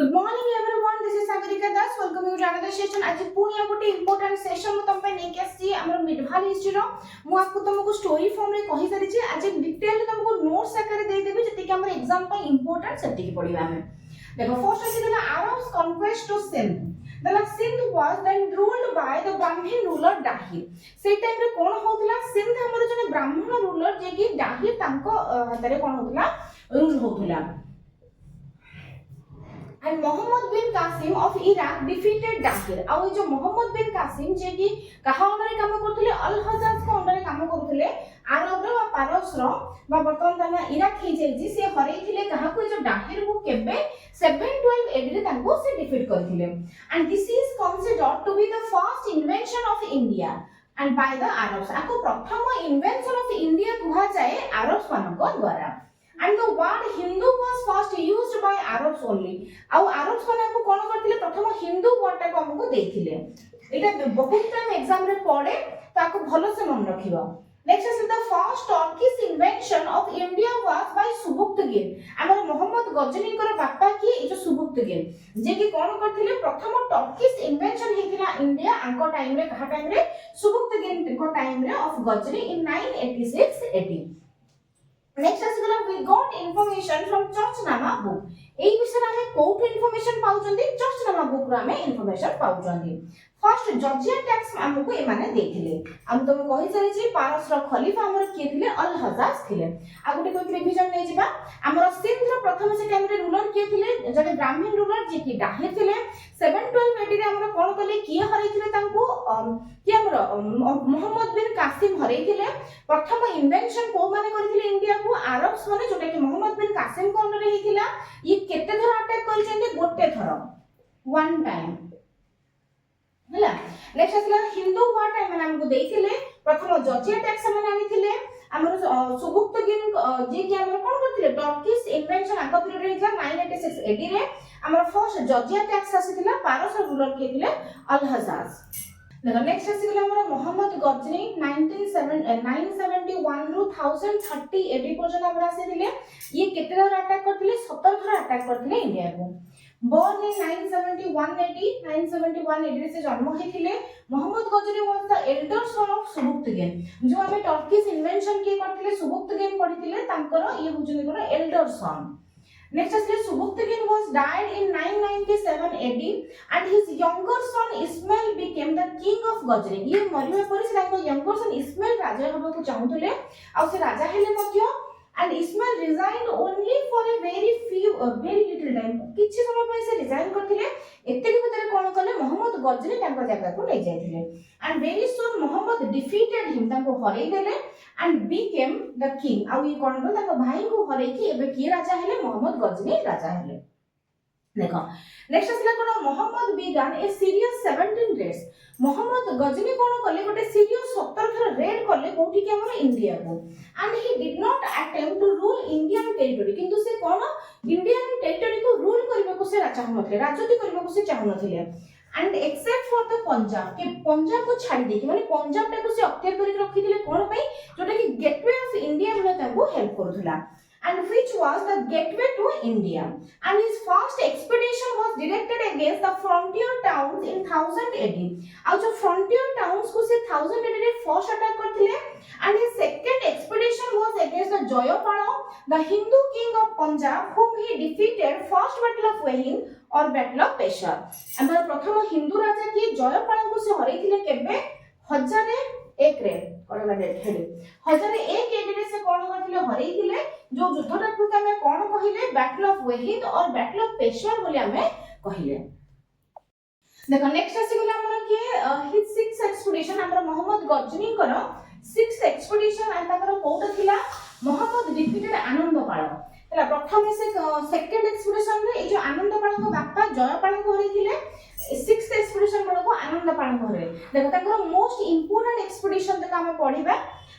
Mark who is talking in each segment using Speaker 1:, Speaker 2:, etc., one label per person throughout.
Speaker 1: Good morning everyone. This is Sagarika Das. Welcome you to another session. आज पुणी गोटे important session मु तम पे नै के आसी हमर मिडवाल हिस्ट्री रो मु आपको तुमको स्टोरी फॉर्म रे कहि सारी छी आज डिटेल तुमको नोट्स आकार दे देबी जति कि हमर एग्जाम पे इंपोर्टेंट सेति कि पढिबा हमें देखो फर्स्ट अछि देला Arabs conquest to Sindh. The Sindh was then ruled by the Brahmin ruler Dahir. से टाइम रे कोन होतला सिंध हमर जने ब्राह्मण रूलर जे कि दाहिर तांको हातरे कोन होतला रूल होतला and Muhammad bin Qasim of Iraq defeated Dahir. आउ जो Muhammad bin Qasim जे कि कहा अंडर काम करथले अल हजाज को अंडर काम करथले अरब रो पारस रो बा बर्तमान तना इराक हे जे से हरैथिले कहा को जो दाहिर को केबे 712 एडी रे तांको से डिफीट करथिले and this is considered to be the first invention of India and by the Arabs. आको प्रथम इन्वेंशन ऑफ इंडिया कुहा जाए अरब्स मानको द्वारा and the word Hindu was first used by Arabs only. आउ Arabs माने को कोन करथिले प्रथम हिंदू वर्ड टा को हमको देथिले एटा बहुत टाइम एग्जाम रे पड़े ताको भलो से मन रखिबो next is the first Turkish invention of India was by Subuktigin हमर मोहम्मद गजनी कर बापा की ए जो सुबुक्तगिर जे कि कोन करथिले प्रथम टर्किश इन्वेंशन हेतिला इंडिया आंको टाइम रे कहा टाइम रे सुबुक्तगिर को टाइम रे ऑफ गजनी इन 986 80 नेक्स्ट असगला we got information from Chachnama book एई विषय रे कोठ इंफॉर्मेशन पाउचंदी चर्चनामा बुक रे हमें इंफॉर्मेशन पाउचंदी फर्स्ट जॉर्जिया टैक्स हमको ए माने देथिले हम तुम कहि सारी छी पारस रो खलीफा हमर के थिले अल हजाज थिले आ गुटे कोइ रिवीजन नै जिबा हमर सिंध रो प्रथम से टाइम रे रूलर के थिले जने ब्राह्मण रूलर जे कि दाहिर थिले 712 एडी रे हमर कोन कले किए हरै थिले तांको कि हमर मोहम्मद बिन कासिम हरै थिले प्रथम इन्वेंशन को माने करथिले इंडिया को अरब्स माने जोटा कि मोहम्मद बिन कासिम को अंडर हेतिला ये केते थर अटैक करिसेंते गोटे थर वन टाइम हला नेक्स्ट असला हिंदू वर्ड टाइम माने हमको देथिले प्रथम जॉर्जिया टैक्स माने आनिथिले हमर सुबुक्तगिन जे कि हमर कोन करथिले टर्किश इन्वेंशन आका पीरियड रे 986 एडी रे हमर फर्स्ट जॉर्जिया टैक्स आसीथिला पारस रूलर के थिले अल हजाज देखो नेक्स्ट आसीगला हमर मोहम्मद गजनी 971 रु 1030 एडी पर्यंत हमर आसीथिले ये केते थर अटैक करथिले 17 थर अटैक करथिले इंडिया को born in 971 AD से जन्म हेथिले Mohammad Ghazni was the elder son of Subuktigin जो हमें टर्किश इन्वेंशन के करथिले सुबुक्तगिन पढिथिले तांकर ये होजने कोन एल्डर सन नेक्स्ट असले Subuktigin was died in 997 AD and his younger son Ismail became the king of Gajni ये मरिवा पर से तांको younger son Ismail राजा हबो को चाहुतले आ से राजा हेले मध्य and Ismail resigned only for a very little time किछि समय पर से रिजाइन करथिले एते के भीतर कोन कले मोहम्मद गजनी तांको जगह को ले जायथिले and very soon Muhammad defeated him तांको हरै देले and became the king आ ये कोन कले तांको भाई को हरै कि एबे की राजा हेले मोहम्मद गजनी राजा हेले देखो नेक्स्ट असला कोन Mohammad began a serious 17 raids Mohammad Ghazni कोन कले गोटे सीरियस 17 थर रेड कले कोठी के हमर इंडिया को and he did not attempt to rule Indian territory किंतु से कोन इंडियन टेरिटरी को रूल करबा को से चाहनथले राजनीति करबा को से चाहनथले and except for the Punjab के पंजाब को छाड़ी दे माने पंजाब टा को से अख्तियार करि रखिथिले कोन पई जोटा कि गेटवे ऑफ इंडिया रे ताको help करथुला and which was the gateway to India and his first expedition was directed against the frontier towns in 1000 AD ଆଉ जो frontier towns को से 1000 AD रे फर्स्ट अटैक करथिले and his second expedition was against the Jayapala the Hindu king of Punjab whom he defeated first battle of Wahin or battle of Peshawar हमर प्रथम हिंदू राजा की जयपाल को से हरैथिले केबे 1001 रे कोन डेट हेले 1001 एडी रे से कोन करथिले हरैथिले जो युद्धटा को हमें कोन कहिले बैटल ऑफ वेहिद और बैटल ऑफ पेशवार बोली हमें कहिले देखो नेक्स्ट आसीगला हमर के हिज 6th एक्सपीडिशन हमर मोहम्मद गजनी कर 6th एक्सपीडिशन आ ताकर कोटा थिला मोहम्मद डिफीटेड आनंदपाल हला प्रथम से सेकंड एक्सपीडिशन रे ए जो आनंदपाल को बापा जयपाल को हरैथिले 6th एक्सपीडिशन को आनंदपाल को हरे देखो ताकर मोस्ट इंपोर्टेंट एक्सपीडिशन तक हम पढिबा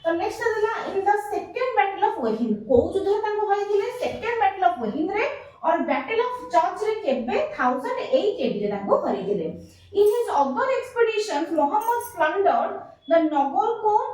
Speaker 1: तो नेक्स्ट आला in the second battle of Waihind को युद्ध तांको हरैथिले सेकंड बैटल ऑफ वेहिन रे और बैटल ऑफ चर्च रे केबे 1008 एडी रे तांको हरैथिले in his other expeditions Mohammad plundered the Nagarkot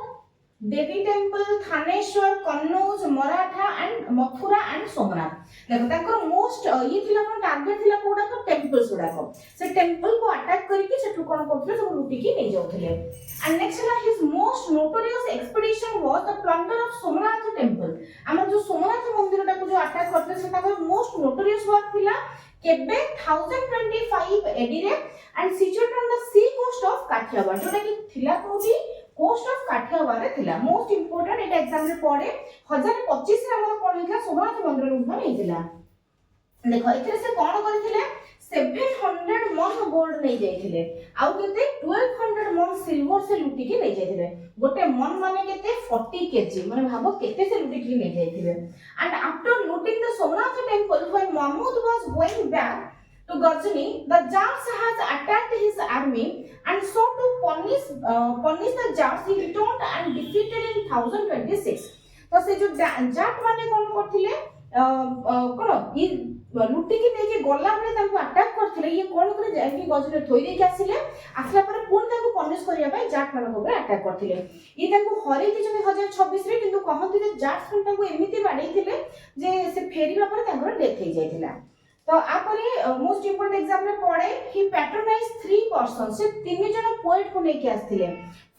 Speaker 1: Devi temple, Thaneshwar, Kannauj, Maratha and Mathura and Somnath. देखो ताकर मोस्ट ये थिला कोन टारगेट थिला कोडा को टेम्पल्स गुडा को से टेम्पल को अटैक करके सेठु कोन करथले सब लुटी के नै जाउथले। एंड नेक्स्ट ला his most notorious expedition was the plunder of Somnath temple. हमर जो सोमनाथ मंदिर टा को जो अटैक करथले से ताकर मोस्ट नोटोरियस वर्क थिला केबे 1025 एडी रे and situated on the sea coast of Kathiawar, जोटा कि थिला कोठी कोस्ट ऑफ काठियावाड़ रे थिला। मोस्ट इंपोर्टेंट एटा एग्जाम रे पड़े 1025 रे हमर कोन हिला सोमनाथ मंदिर रुद्ध नै दिला। देखो एथरे से कोन करथिले 700 मन गोल्ड नै जायथिले आउ केते 1200 मन सिल्वर से लुटी के नै जायथिले। गोटे मन माने केते 40 केजी, माने भाबो केते से लुटी के नै जायथिले। And after looting the Somnath temple when Mahmud was going back to Ghazni, the Jats has attacked his army and sought to punish the Jats. He returned and defeated in 1026. तो से जो जाट माने कोन करथिले कोन ई लुटी के नै जे गल्ला बले तांको अटैक करथिले, ये कोन करे जाई गजरे थोई दे के आसिले, आसला पर पुन तांको पनिश करिया भाई जाट मानको ऊपर अटैक करथिले। ये तांको हरै कि 1026 रे, किंतु कहंती जे जाट्स मन तांको एमिति बाडैथिले जे से फेरीबा पर तांको डेथ हे जायथिला। तो आपरे मोस्ट इंपोर्टेंट एग्जाम में पड़े ही पैट्रोनाइज 3 पर्सन, से 3 जन पोएट को लेके आस्थिले।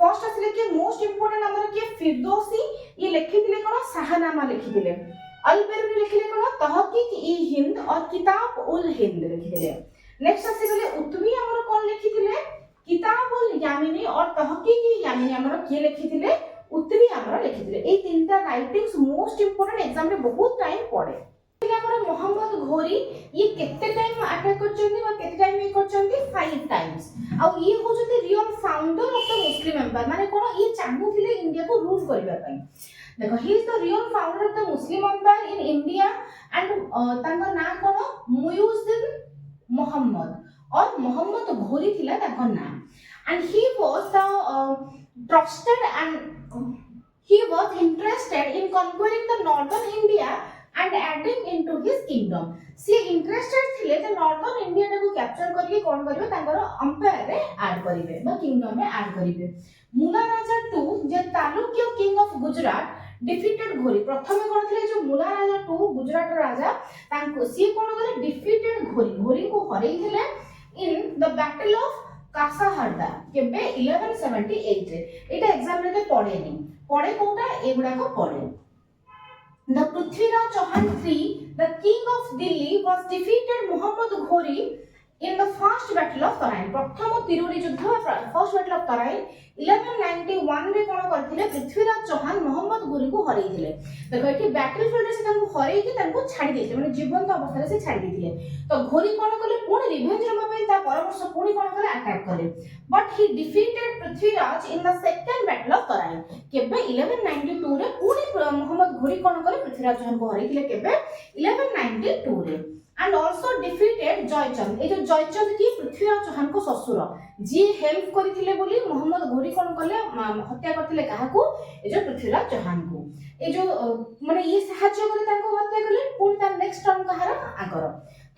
Speaker 1: फर्स्ट आस्थिले कि मोस्ट इंपोर्टेंट हमर के फिरदौसी, ये लिखिथिले कोन शाहनामा लिखिथिले। अलबेरुनी लिखिले कोन तहकीक ई हिंद और किताब उल हिंद लिखिथिले। नेक्स्ट आस्थिले उत्वी हमर कोन लिखिथिले किताब उल यामिनी और तहकीक ई यामिनी हमर के लिखिथिले उत्वी हमर लिखिथिले। ए तीनटा राइटिंग्स मोस्ट इंपोर्टेंट एग्जाम में बहुत टाइम पड़े। मोहम्मद घोरी ये केते टाइम अटैक करचंदी बा केते टाइम ये करचंदी 5 टाइम्स। आ ये हो जते real founder of the Muslim empire, माने कोन ये चाहूथिले इंडिया को रूल करबा पई। देखो he is the real founder of the Muslim empire in India and तांका ना कोन मुइजुद्दीन मोहम्मद और मोहम्मद घोरी थिला तांका नाम। And he was the trusted and he was interested in conquering the northern India and adding into his kingdom. C interested थिले जे northern India को capture करके कोन करबे तांगर एम्पायर रे ऐड करिवे बा किंगडम में ऐड करिवे। मुला राजा 2 जे तालुक्य किंग ऑफ गुजरात डिफीटेड घोरी। प्रथमे कोन थिले जो मुला राजा 2 गुजरात राजा तांको सी कोन करे डिफीटेड घोरी, घोरी को हरई थिले इन द बैटल ऑफ कासाहरदा केबे 1178 रे। एटा एग्जाम रे पड़ेनी, पड़े कोटा एगुडा को पड़े। The Prithviraj Chauhan III, the king of Delhi, was defeated Muhammad Ghori in the first battle of Tarain. प्रथम तिरुरी युद्ध फर्स्ट बैटल ऑफ तराइन 1191 रे कोन करथिले पृथ्वीराज चौहान मोहम्मद घोरी को हरई थिले। देखो एठी बैटल फील्ड से तांको हरई के तांको छाडी देथिले, माने जीवंत अवस्था रे से छाडी देथिले। तो घोरी कोन करले पुणी रिवेंज लेबा पई ता परवर्ष पुणी कोन करे अटैक करे, but he defeated Prithviraj in the second battle of Tarain केबे 1192 रे पुणी मोहम्मद घोरी कोन करे पृथ्वीराज चौहान को हरई थिले केबे 1192 रे। And also defeated Jaichand. ए जो जयचंद की पृथ्वीराज चौहान को ससुर जी हेल्प करथिले बोली मोहम्मद घोरी कोन करले हत्या करथिले काहाकू ए जो पृथ्वीराज चौहान को। ए जो माने ये सहायता करे तांको हत्या करले पुन ता नेक्स्ट टर्न कहार आगर।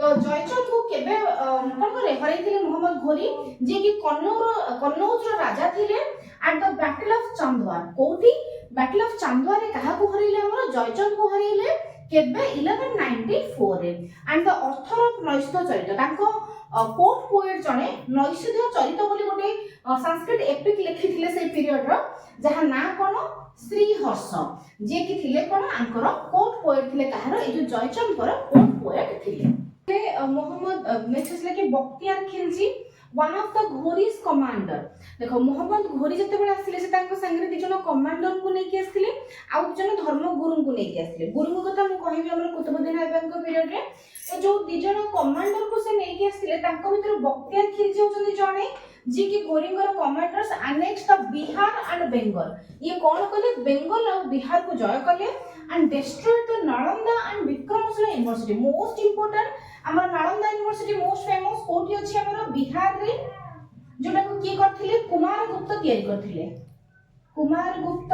Speaker 1: तो जयचंद को केबे कोन करे हरैथिले मोहम्मद घोरी जे कि कन्नौज रो राजा थिले एट द बैटल ऑफ चांदवार। कोठी बैटल ऑफ चांदवार रे काहाकू हरैले हमर जयचंद को हरैले केबे 1194 रे। एंड द ऑथर ऑफ नैषध चरित तांको कोर्ट पोएट जने नैषध चरित बोली गोटे संस्कृत एपिक लिखिथिले से पीरियड रो, जहा ना कोन श्रीहर्ष जे कि थिले कोन आंकर कोर्ट पोएट थिले कहार ए जो जयचंद पर कोर्ट पोएट थिले। मोहम्मद नेक्स्ट के Bakhtiyar Khilji one of the Ghori's commander. देखो मोहम्मद घोरी जते बेला आसिले से तांको संगे दिजन कमांडर को नेकी आसिले आ दिजन धर्मगुरु को नेकी आसिले। गुरु को कथा मु कहिबी हमर कुतुबुद्दीन ऐबन को पीरियड रे। तो जो दिजन कमांडर को से नेकी आसिले तांको भीतर बख्तियार खिलजी होचंदी जणे जे कि घोरींगर commanders annexed the Bihar and Bengal. ये कोन कले बेंगल और बिहार को जय कले and destroyed the Nalanda and Vikramshila university. Most important हमर नालंदा यूनिवर्सिटी मोस्ट फेमस कोठी अछि हमर बिहार रे, जोटा को की करथिले कुमारगुप्त तयारी करथिले। कुमारगुप्त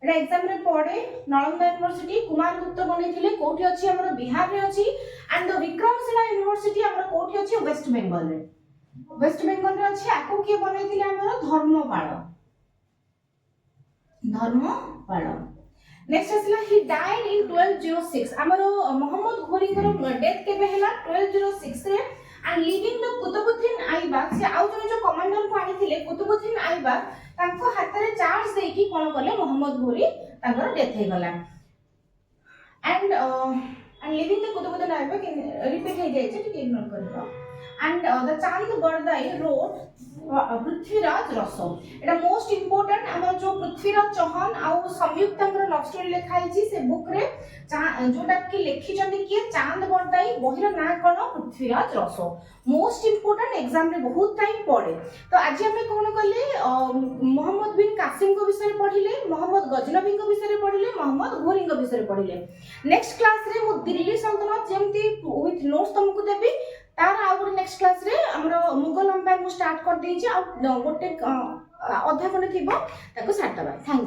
Speaker 1: एटा एग्जाम रे पड़े नालंदा यूनिवर्सिटी कुमारगुप्त बनेथिले कोठी अछि हमर बिहार रे अछि। एंड द विक्रमशिला यूनिवर्सिटी हमर कोठी अछि वेस्ट बेंगल रे। वेस्ट बेंगल रे अछि आको की बनेथिले हमर धर्मपाल। धर्मपाल। नेक्स्ट आसला ही डाइड इन 1206 हमर मोहम्मद घोरी डेथ केबे हैला 1206 रे and living the Qutubuddin Aibak से आउ जो कमांडर को आनिथिले कुतुबुद्दीन ऐबक तांको हाथ रे चार्ज देकी कोन करले मोहम्मद घोरी तांकर डेथ हे गला and living the Qutubuddin Aibak repeat हे जाय छै ठीक इग्नोर करबो एंड द चांद बरदाई रोड पृथ्वीराज रसो एटा मोस्ट इंपोर्टेंट हमर जो पृथ्वीराज चौहान आउ संयुक्त हमर लव स्टोरी लिखाई छी से बुक रे जोटा कि लिखि जंदी कि चांद बरदाई बहिर ना कोन पृथ्वीराज रसो मोस्ट इंपोर्टेंट एग्जाम रे बहुत टाइम पड़े। तो आज हम कोन करले मोहम्मद बिन कासिम को विषय पढ़िले मोहम्मद गजनबी को विषय पढ़िले मोहम्मद घोरी को विषय पढ़िले। नेक्स्ट क्लास रे मो दिल्ली सल्तनत जेमती विथ नोट्स तुमको देबी तार आ गोटे नेक्स्ट क्लास रे हमरो मुगल एम्पायर मु स्टार्ट कर देछि आ गोटे अध्याय कोन थिबो ताको साथ दबा। Thank you.